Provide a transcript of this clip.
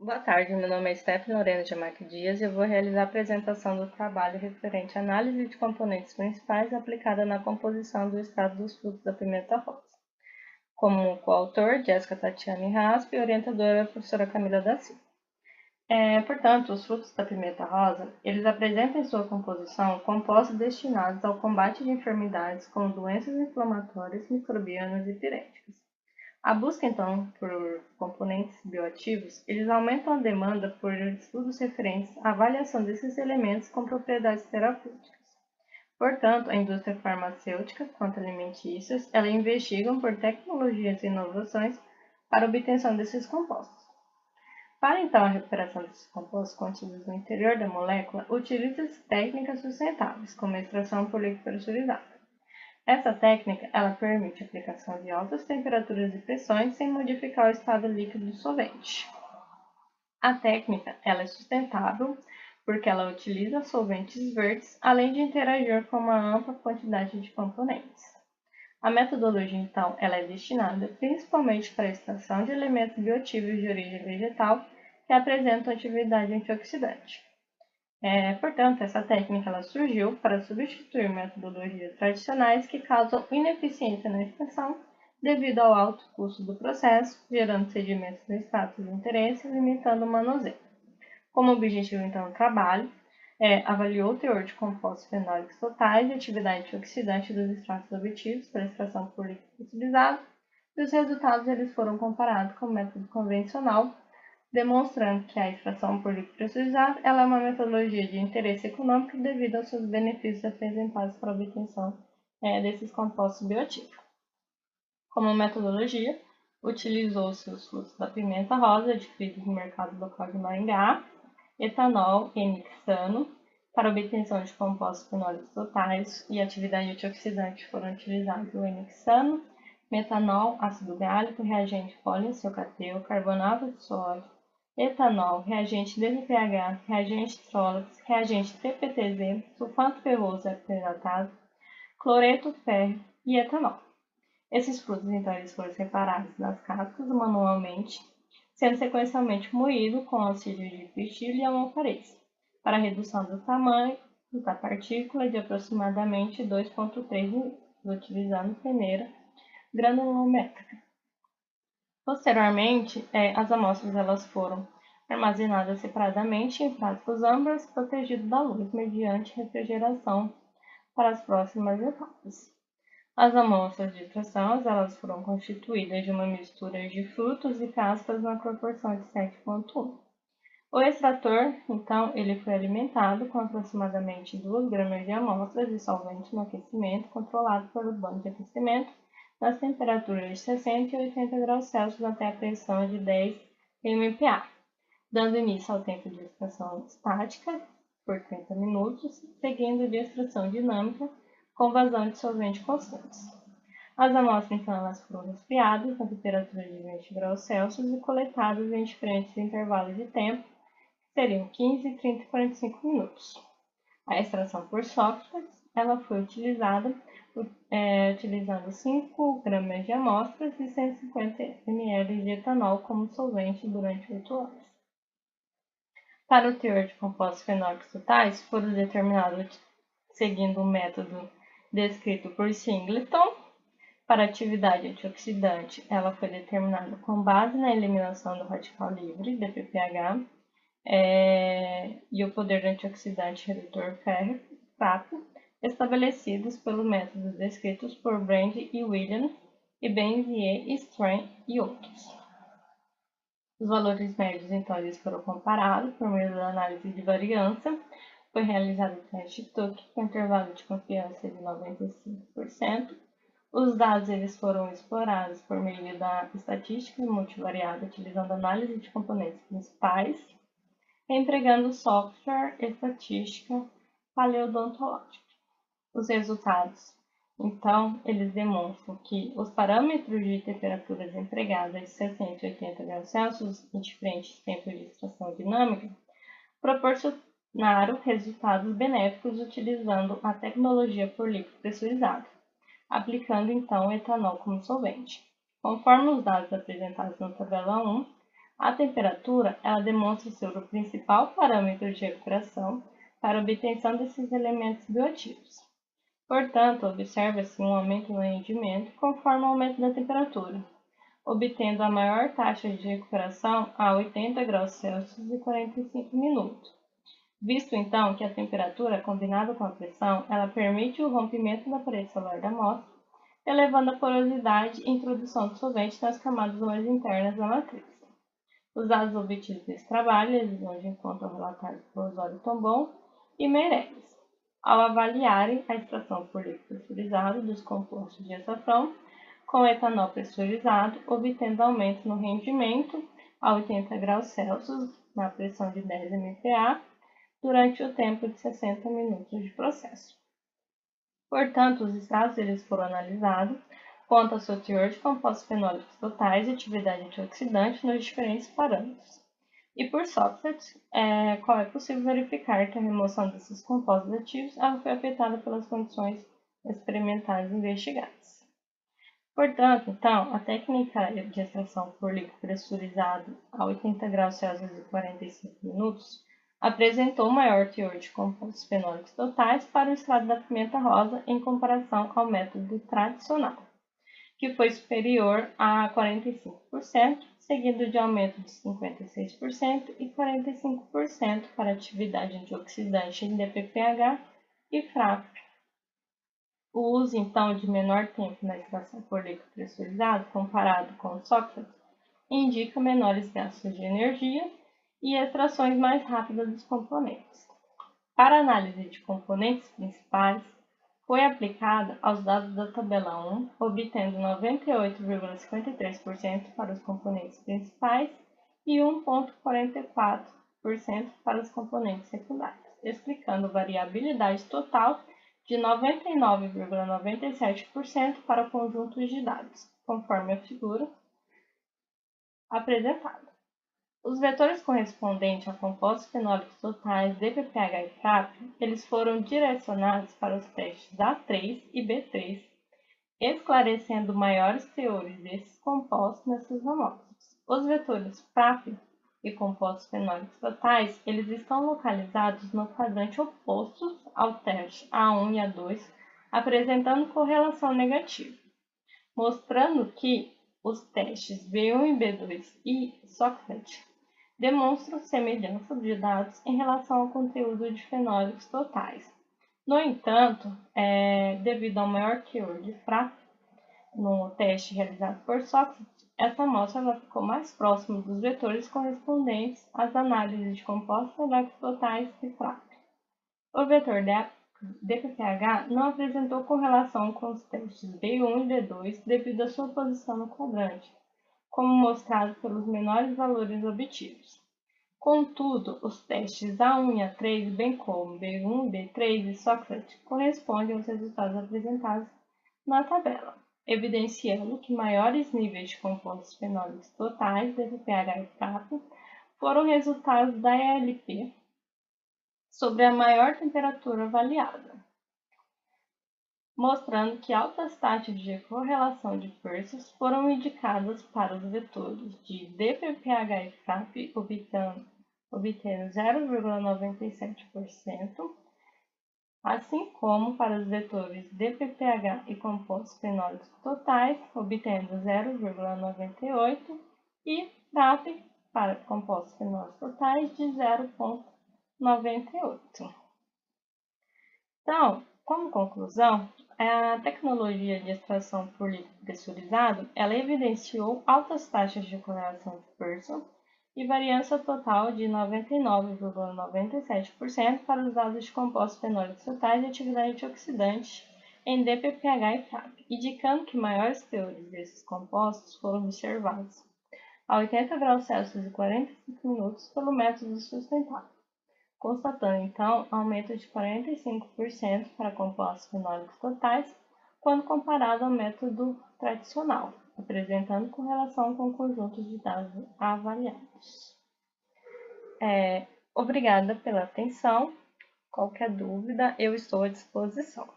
Boa tarde, meu nome é Stephanie Lorena de Amarque Dias e eu vou realizar a apresentação do trabalho referente à análise de componentes principais aplicada na composição do extrato dos frutos da pimenta rosa. Como coautor, Jéssica Tatiane Raspe e orientadora, a professora Camila da Silva. Portanto, os frutos da pimenta rosa, eles apresentam em sua composição compostos destinados ao combate de enfermidades como doenças inflamatórias, microbianas e piréticas. A busca, então, por componentes bioativos, eles aumentam a demanda por estudos referentes à avaliação desses elementos com propriedades terapêuticas. Portanto, a indústria farmacêutica, quanto alimentícias, ela investigam por tecnologias e inovações para a obtenção desses compostos. Para, então, a recuperação desses compostos contidos no interior da molécula, utiliza-se técnicas sustentáveis, como a extração por líquido pressurizado. Essa técnica ela permite a aplicação de altas temperaturas e pressões sem modificar o estado líquido do solvente. A técnica ela é sustentável porque ela utiliza solventes verdes, além de interagir com uma ampla quantidade de componentes. A metodologia, então, ela é destinada principalmente para a extração de elementos bioativos de origem vegetal que apresentam atividade antioxidante. Portanto, essa técnica ela surgiu para substituir metodologias tradicionais que causam ineficiência na extração devido ao alto custo do processo, gerando sedimentos no extrato de interesse e limitando o manuseio. Como objetivo, então, do trabalho, avaliou o teor de compostos fenólicos totais e atividade antioxidante dos extratos obtidos pela extração por líquido utilizado, e os resultados eles foram comparados com o método convencional, demonstrando que a extração por líquido pressurizado ela é uma metodologia de interesse econômico devido aos seus benefícios apresentados para a obtenção desses compostos bioativos. Como metodologia, utilizou-se os frutos da pimenta rosa adquiridos no mercado local de Maringá, etanol e hexano para obtenção de compostos fenólicos totais e atividade antioxidante foram utilizados o hexano, metanol, ácido gálico, reagente poliinsocateu, carbonato de sódio, etanol, reagente DPH, reagente Trolax, reagente TPTZ, sulfato ferroso heptatado, cloreto ferro e etanol. Esses frutos, então, eles foram separados das cascas manualmente, sendo sequencialmente moído com auxílio de pistilho e amofarese, para redução do tamanho da partícula de aproximadamente 2,3 mm, utilizando peneira granulométrica. Posteriormente, as amostras elas foram armazenadas separadamente em frascos âmbares protegidos da luz mediante refrigeração para as próximas etapas. As amostras de extração elas foram constituídas de uma mistura de frutos e cascas na proporção de 7,1. O extrator, então, ele foi alimentado com aproximadamente 2 gramas de amostras de solvente no aquecimento controlado pelo banco de aquecimento nas temperaturas de 60 e 80 graus Celsius até a pressão de 10 MPa, dando início ao tempo de extração estática por 30 minutos, seguindo de extração dinâmica com vazão de solvente constantes. As amostras, então, elas foram resfriadas na temperatura de 20 graus Celsius e coletadas em diferentes intervalos de tempo, que seriam 15, 30 e 45 minutos. A extração por Sócrates, ela foi utilizada utilizando 5 gramas de amostras e 150 ml de etanol como solvente durante 8 horas. Para o teor de compostos fenólicos totais, foram determinados seguindo o método descrito por Singleton. Para a atividade antioxidante, ela foi determinada com base na eliminação do radical livre, DPPH, e o poder antioxidante redutor ferro, FAP, estabelecidos pelos métodos descritos por Brand e Williams, e Benzier, Strain e outros. Os valores médios, então, eles foram comparados por meio da análise de variância. Foi realizado o teste Tuck com intervalo de confiança de 95%. Os dados eles foram explorados por meio da estatística multivariada, utilizando análise de componentes principais, empregando software estatística paleodontológica. Os resultados, então, eles demonstram que os parâmetros de temperaturas empregadas de 60 e 80 graus Celsius em diferentes tempos de extração dinâmica proporcionaram resultados benéficos utilizando a tecnologia por líquido pressurizado, aplicando então o etanol como solvente. Conforme os dados apresentados na tabela 1, A temperatura, ela demonstra ser o principal parâmetro de recuperação para a obtenção desses elementos bioativos. Portanto, observa-se um aumento no rendimento conforme o aumento da temperatura, obtendo a maior taxa de recuperação a 80 graus Celsius e 45 minutos. Visto então que a temperatura combinada com a pressão, ela permite o rompimento da parede solar da amostra, elevando a porosidade e introdução do solvente nas camadas mais internas da matriz. Os dados obtidos nesse trabalho eles vão de encontro ao relatório por Osório Tombon e Meirelles, ao avaliarem a extração por líquido pressurizado dos compostos de açafrão com etanol pressurizado, obtendo aumento no rendimento a 80 graus Celsius na pressão de 10 MPa durante o tempo de 60 minutos de processo. Portanto, os estados eles foram analisados quanto ao seu teor de compostos fenólicos totais e atividade antioxidante nos diferentes parâmetros. E por Sócrates, qual é possível verificar que a remoção desses compostos ativos foi afetada pelas condições experimentais investigadas. Portanto, então, a técnica de extração por líquido pressurizado a 80 graus Celsius e 45 minutos apresentou maior teor de compostos fenólicos totais para o extrato da pimenta rosa em comparação ao método tradicional, que foi superior a 45%, seguido de aumento de 56% e 45% para atividade antioxidante em DPPH e FRAP. O uso, então, de menor tempo na extração por líquido pressurizado, comparado com o Sócrates, indica menores gastos de energia e extrações mais rápidas dos componentes. Para análise de componentes principais, foi aplicada aos dados da tabela 1, obtendo 98,53% para os componentes principais e 1,44% para os componentes secundários, explicando variabilidade total de 99,97% para conjuntos de dados, conforme a figura apresentada. Os vetores correspondentes a compostos fenólicos totais DPPH e FRAP, eles foram direcionados para os testes A3 e B3, esclarecendo maiores teores desses compostos nessas amostras. Os vetores FRAP e compostos fenólicos totais, eles estão localizados no quadrante oposto ao teste A1 e A2, apresentando correlação negativa, mostrando que os testes B1 e B2 e Sócrates demonstram semelhança de dados em relação ao conteúdo de fenólicos totais. No entanto, devido ao maior teor de FRAP no teste realizado por Sócrates, essa amostra ficou mais próxima dos vetores correspondentes às análises de compostos fenólicos totais e FRAP. O vetor DPPH não apresentou correlação com os testes B1 e B2 devido à sua posição no quadrante, como mostrado pelos menores valores obtidos. Contudo, os testes A1 e A3, bem como B1, B3 e Sócrates, correspondem aos resultados apresentados na tabela, evidenciando que maiores níveis de compostos fenólicos totais, DPPH e FRAP, foram resultados da ELP sobre a maior temperatura avaliada, mostrando que altas taxas de correlação de Pearson foram indicadas para os vetores de DPPH e FRAP, obtendo 0,97%, assim como para os vetores DPPH e compostos fenólicos totais, obtendo 0,98%, e FRAP para compostos fenólicos totais de 0,98%. Então, como conclusão, a tecnologia de extração por líquido pressurizado, ela evidenciou altas taxas de correlação de Pearson e variância total de 99,97% para os dados de compostos fenólicos totais e atividade antioxidante em DPPH e FRAP, indicando que maiores teores desses compostos foram observados a 80 graus Celsius e 45 minutos pelo método sustentável, constatando então aumento de 45% para compostos fenólicos totais quando comparado ao método tradicional, apresentando correlação com conjuntos de dados avaliados. Obrigada pela atenção. Qualquer dúvida, eu estou à disposição.